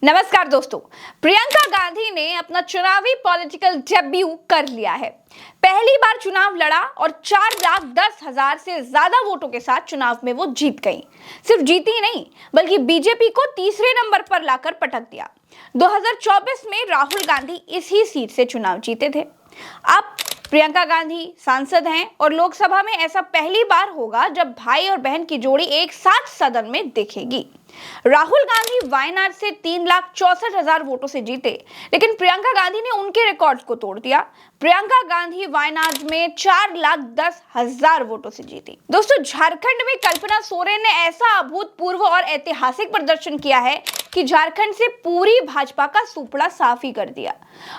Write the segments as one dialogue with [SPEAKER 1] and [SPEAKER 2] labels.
[SPEAKER 1] नमस्कार दोस्तों। प्रियंका गांधी ने अपना चुनावी पॉलिटिकल डेब्यू कर लिया है। पहली बार चुनाव लड़ा और 4,10,000 से ज्यादा वोटों के साथ चुनाव में वो जीत गई। सिर्फ जीती नहीं बल्कि बीजेपी को तीसरे नंबर पर लाकर पटक दिया। 2024 में राहुल गांधी इसी सीट से चुनाव जीते थे। अब प्रियंका गांधी सांसद हैं और लोकसभा में ऐसा पहली बार होगा जब भाई और बहन की जोड़ी एक साथ सदन में दिखेगी। राहुल गांधी वायनाड से 3,64,000 वोटों से जीते, लेकिन प्रियंका गांधी ने उनके रिकॉर्ड को तोड़ दिया। प्रियंका गांधी वायनाड में 4,10,000 वोटों से जीती। दोस्तों, झारखंड में कल्पना सोरेन ने ऐसा अभूतपूर्व और ऐतिहासिक प्रदर्शन किया है कि झारखंड से पूरी भाजपा का सुपड़ा साफ ही कर दिया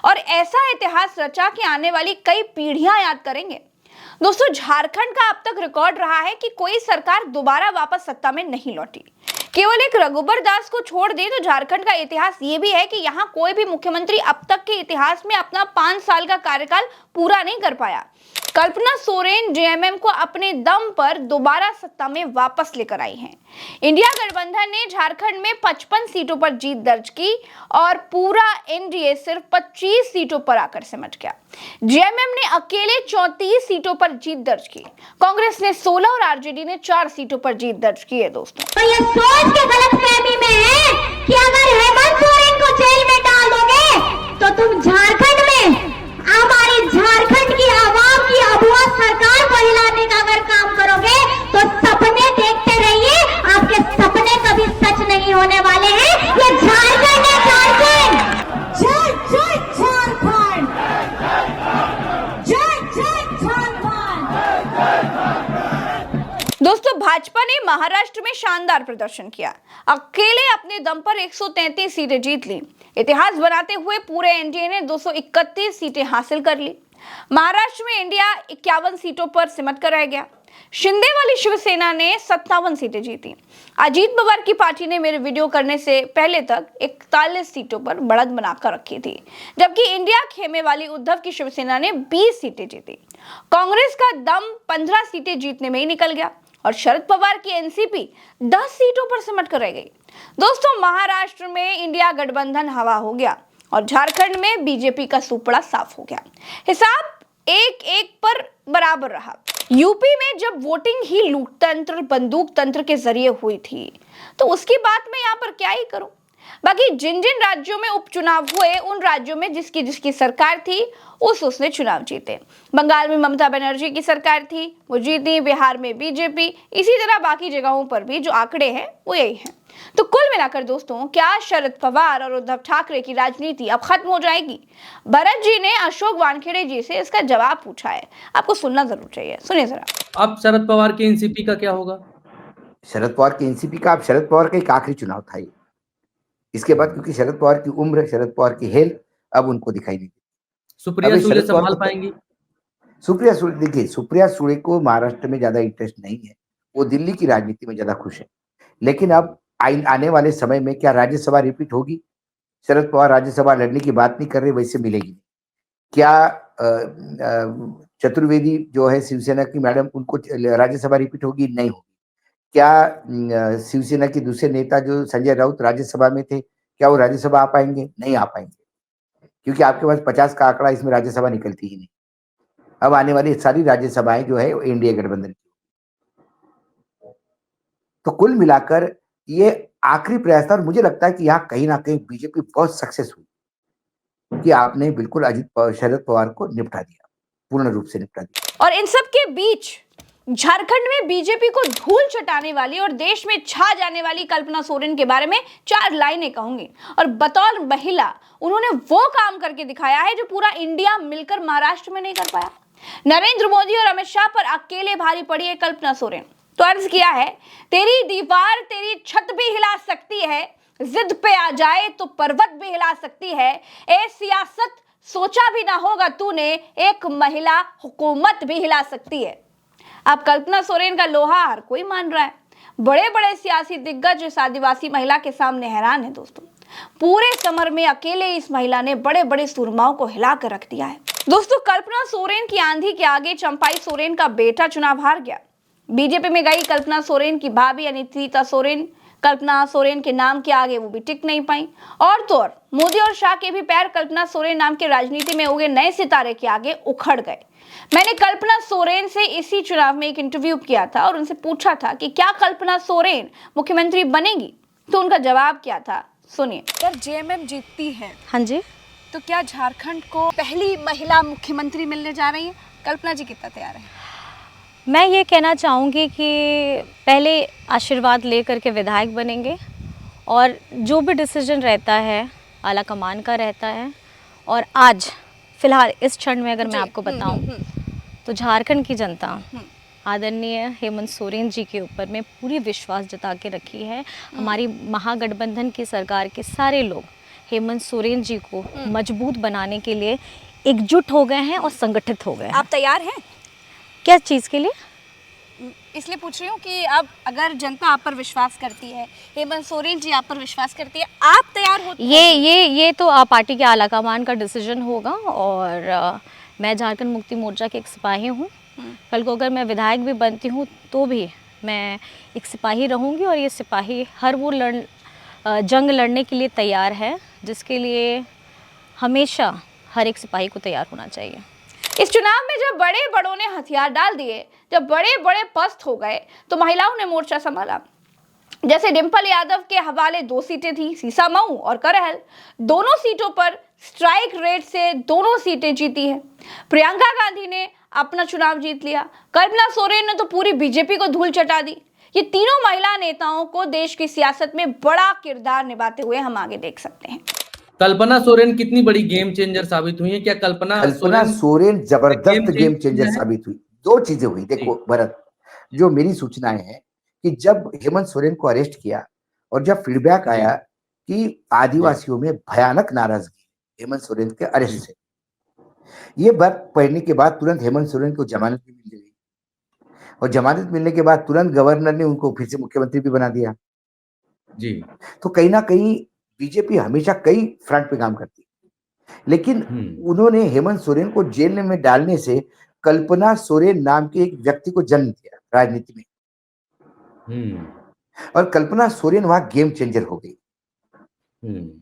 [SPEAKER 1] और ऐसा इतिहास रचा कि आने वाली कई पीढ़ियां याद करेंगे। दोस्तों, झारखंड का अब तक रिकॉर्ड रहा है कि कोई सरकार दोबारा वापस सत्ता में नहीं लौटी। केवल एक रघुबर दास को छोड़ दें तो झारखंड का इतिहास ये भी है कि यहाँ कोई भी मुख्यमंत्री अब तक के इतिहास में अपना 5 साल का कार्यकाल पूरा नहीं कर पाया। कल्पना सोरेन जेएमएम को अपने दम पर दोबारा सत्ता में वापस लेकर आई हैं। इंडिया गठबंधन ने झारखंड में 55 सीटों पर जीत दर्ज की और पूरा एनडीए सिर्फ 25 सीटों पर आकर सिमट गया। जेएमएम ने अकेले 34 सीटों पर जीत दर्ज की। कांग्रेस ने 16 और आरजेडी ने 4 सीटों पर जीत दर्ज की है। दोस्तों,
[SPEAKER 2] तो ये सोच के गलतफहमी में है कि अगर हेमंत सोरेन को जेल में डाल दोगे तो तुम झारखंड में हमारी झारखंड की आवाम की अबुआ सरकार को हिलाने का अगर काम करोगे तो सपने देखते रहिए, आपके सपने कभी सच नहीं होने वाले हैं। ये झारखंड है, झारखंड। जय जय झारखंड, जय जय झारखंड।
[SPEAKER 1] दोस्तों, भाजपा ने महाराष्ट्र में शानदार प्रदर्शन किया। अकेले अपने दम पर 133 सीटें जीत ली। इतिहास बनाते हुए पूरे एनडीए ने 231 सीटें हासिल कर ली। महाराष्ट्र में इंडिया 51 सीटों पर सिमट कर रह गया। शिंदे वाली शिवसेना ने 57 सीटें जीती। अजीत पवार की पार्टी ने मेरे वीडियो करने से पहले तक 41 सीटों पर बढ़त बनाकर रखी थी, जबकि इंडिया खेमे वाली उद्धव की शिवसेना ने 20 सीटें जीती। कांग्रेस का दम 15 सीटें जीतने में ही निकल गया और शरद पवार की एनसीपी 10 सीटों पर सिमट कर रह गई। दोस्तों, महाराष्ट्र में इंडिया गठबंधन हवा हो गया और झारखंड में बीजेपी का सुपड़ा साफ हो गया। हिसाब एक एक पर बराबर रहा। यूपी में जब वोटिंग ही लूटतंत्र बंदूक तंत्र के जरिए हुई थी तो उसकी बात मैं यहाँ पर क्या ही करूं। बाकी जिन जिन राज्यों में उपचुनाव हुए उन राज्यों में जिसकी जिसकी सरकार थी उसने चुनाव जीते। बंगाल में ममता बनर्जी की सरकार थी, वो जीती। बिहार में बीजेपी। इसी तरह बाकी जगहों पर भी जो आंकड़े हैं वो यही हैं। तो कुल मिलाकर दोस्तों, क्या शरद पवार और उद्धव ठाकरे की राजनीति अब खत्म हो जाएगी? भरत जी ने अशोक वानखेड़े जी से इसका जवाब पूछा है। आपको सुनना जरूर चाहिए, सुनिए जरा।
[SPEAKER 3] अब शरद पवार के एनसीपी का क्या होगा?
[SPEAKER 4] शरद पवार के एनसीपी का अब शरद पवार का एक आखिरी चुनाव था ये। इसके बाद क्योंकि शरद पवार की उम्र, शरद पवार की हेल्थ अब उनको दिखाई नहीं देती।
[SPEAKER 3] सुप्रिया सुले संभाल पाएंगी?
[SPEAKER 4] सुप्रिया सुले, देखिए, सुप्रिया सुले को महाराष्ट्र में ज्यादा इंटरेस्ट नहीं है, वो दिल्ली की राजनीति में ज्यादा खुश है। लेकिन अब आने वाले समय में क्या राज्यसभा रिपीट होगी? शरद पवार राज्यसभा लड़ने की बात नहीं कर रहे, वैसे मिलेगी। क्या चतुर्वेदी जो है शिवसेना की मैडम, उनको राज्यसभा रिपीट होगी? नहीं होगी। क्या शिवसेना के दूसरे नेता जो संजय राउत राज्यसभा में थे, क्या वो राज्यसभा आ पाएंगे? नहीं आ पाएंगे, क्योंकि आपके पास 50 का आंकड़ा, इसमें राज्यसभा निकलती ही नहीं। अब आने वाली सारी राज्यसभाएं जो है एनडीए गठबंधन की। तो कुल मिलाकर ये आखिरी प्रयास था और मुझे लगता है कि यहाँ कहीं ना कहीं बीजेपी बहुत सक्सेस हुई कि आपने बिल्कुल शरद पवार को निपटा दिया, पूर्ण रूप से निपटा दिया।
[SPEAKER 1] और इन सब के बीच झारखंड में बीजेपी को धूल चटाने वाली और देश में छा जाने वाली कल्पना सोरेन के बारे में 4 लाइनें कहूंगी। और बतौर महिला उन्होंने वो काम करके दिखाया है जो पूरा इंडिया मिलकर महाराष्ट्र में नहीं कर पाया। नरेंद्र मोदी और अमित शाह पर अकेले भारी पड़ी है कल्पना सोरेन। तो अर्ज किया है, तेरी दीवार तेरी छत भी हिला सकती है, जिद पे आ जाए तो पर्वत भी हिला सकती है। ए सियासत, सोचा भी ना होगा तूने, एक महिला हुकूमत भी हिला सकती है। अब कल्पना सोरेन का लोहा हर कोई मान रहा है। बड़े बड़े सियासी दिग्गज इस आदिवासी महिला के सामने हैरान है। दोस्तों, पूरे समर में अकेले इस महिला ने बड़े बड़े सुरमाओं को हिला कर रख दिया है। दोस्तों, कल्पना सोरेन की आंधी के आगे चंपाई सोरेन का बेटा चुनाव हार गया। बीजेपी में गई कल्पना सोरेन की भाभी अनिता सोरेन कल्पना सोरेन के नाम के आगे वो भी टिक नहीं पाई। और तो और मोदी और शाह के भी पैर कल्पना सोरेन नाम के राजनीति में उगे नए सितारे के आगे उखड़ गए। मैंने कल्पना सोरेन से इसी चुनाव में एक इंटरव्यू किया था और उनसे पूछा था कि क्या कल्पना सोरेन मुख्यमंत्री बनेगी, तो उनका जवाब क्या था, सुनिए।
[SPEAKER 5] अगर जेएमएम जीतती है
[SPEAKER 6] हाँ जी,
[SPEAKER 5] तो क्या झारखंड को पहली महिला मुख्यमंत्री मिलने जा रही है? कल्पना जी कितना तैयार है?
[SPEAKER 6] मैं ये कहना चाहूँगी कि पहले आशीर्वाद लेकर के विधायक बनेंगे और जो भी डिसीजन रहता है आला कमान का रहता है। और आज फ़िलहाल इस क्षण में अगर मैं आपको बताऊं तो झारखंड की जनता आदरणीय हेमंत सोरेन जी के ऊपर में पूरी विश्वास जता के रखी है। हमारी महागठबंधन की सरकार के सारे लोग हेमंत सोरेन जी को मजबूत बनाने के लिए एकजुट हो गए हैं और संगठित हो गए हैं।
[SPEAKER 5] आप तैयार हैं?
[SPEAKER 6] क्या चीज़ के लिए?
[SPEAKER 5] इसलिए पूछ रही हूँ कि अब अगर जनता आप पर विश्वास करती है, हेमंत सोरेन जी आप पर विश्वास करती है, आप तैयार होते हैं?
[SPEAKER 6] ये तो पार्टी के आलाकमान का डिसीजन होगा। और मैं झारखंड मुक्ति मोर्चा की एक सिपाही हूँ। कल को अगर मैं विधायक भी बनती हूँ तो भी मैं एक सिपाही रहूँगी और ये सिपाही हर वो जंग लड़ने के लिए तैयार है जिसके लिए हमेशा हर एक सिपाही को तैयार होना चाहिए।
[SPEAKER 1] इस चुनाव में जब बड़े बड़ों ने हथियार डाल दिए, जब बड़े बड़े पस्त हो गए, तो महिलाओं ने मोर्चा संभाला। जैसे डिंपल यादव के हवाले 2 सीटें थी, सीसामऊ और करहल। दोनों सीटों पर स्ट्राइक रेट से दोनों सीटें जीती है। प्रियंका गांधी ने अपना चुनाव जीत लिया। कल्पना सोरेन ने तो पूरी बीजेपी को धूल चटा दी। ये तीनों महिला नेताओं को देश की सियासत में बड़ा किरदार निभाते हुए हम आगे देख सकते हैं।
[SPEAKER 3] कल्पना सोरेन कितनी बड़ी गेम चेंजर साबित हुई है? क्या कल्पना
[SPEAKER 4] सोरेन जबरदस्त गेम चेंजर साबित हुई? 2 चीजें हुई। देखो भरत, जो मेरी सूचनाएं हैं कि जब हेमंत सोरेन को अरेस्ट किया और जब फीडबैक आया कि आदिवासियों में भयानक नाराजगी हेमंत सोरेन के अरेस्ट से, ये बात पढ़ने के बाद तुरंत हेमंत सोरेन को जमानत भी मिल गई और जमानत मिलने के बाद तुरंत गवर्नर ने उनको फिर से मुख्यमंत्री भी बना दिया
[SPEAKER 3] जी।
[SPEAKER 4] तो कहीं ना कहीं बीजेपी हमेशा कई फ्रंट पे काम करती है, लेकिन उन्होंने हेमंत सोरेन को जेल में डालने से कल्पना सोरेन नाम के एक व्यक्ति को जन्म दिया राजनीति में। और कल्पना सोरेन वहां गेम चेंजर हो गई।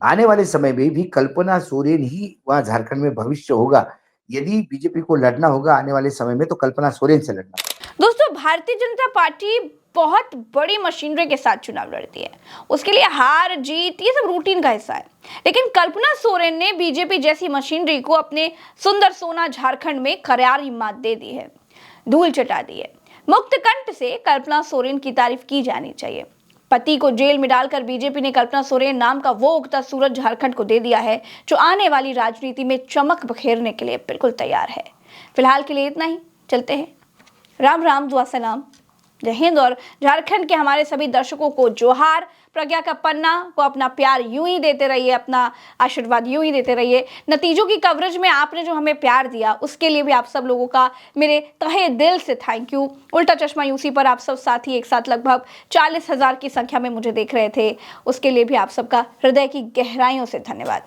[SPEAKER 4] आने वाले समय में भी कल्पना सोरेन ही वहां झारखंड में भविष्य होगा। यदि बीजेपी को लड़ना होगा आने वाले समय में तो कल्पना सोरेन से लड़ना।
[SPEAKER 1] दोस्तों, भारतीय जनता पार्टी बहुत बड़ी मशीनरी के साथ चुनाव लड़ती है। उसके लिए हार जीत ये सब रूटीन का हिस्सा है। लेकिन कल्पना सोरेन ने बीजेपी जैसी मशीनरी को अपने सुंदर सोना झारखंड में करारी मात दे दी है, धूल चटा दी है। मुक्त कंठ से कल्पना सोरेन की तारीफ की जानी चाहिए। पति को जेल में डालकर बीजेपी ने कल्पना सोरेन नाम का वो उगता सूरज झारखंड को दे दिया है जो आने वाली राजनीति में चमक बखेरने के लिए बिल्कुल तैयार है। फिलहाल के लिए इतना ही, चलते हैं। राम राम, दुआ सलाम, जय हिंद। और झारखंड के हमारे सभी दर्शकों को जोहार। प्रज्ञा का पन्ना को अपना प्यार यूं ही देते रहिए, अपना आशीर्वाद यूं ही देते रहिए। नतीजों की कवरेज में आपने जो हमें प्यार दिया उसके लिए भी आप सब लोगों का मेरे तहे दिल से थैंक यू। उल्टा चश्मा यूसी पर आप सब साथी एक साथ लगभग 40,000 की संख्या में मुझे देख रहे थे, उसके लिए भी आप सबका हृदय की गहराइयों से धन्यवाद।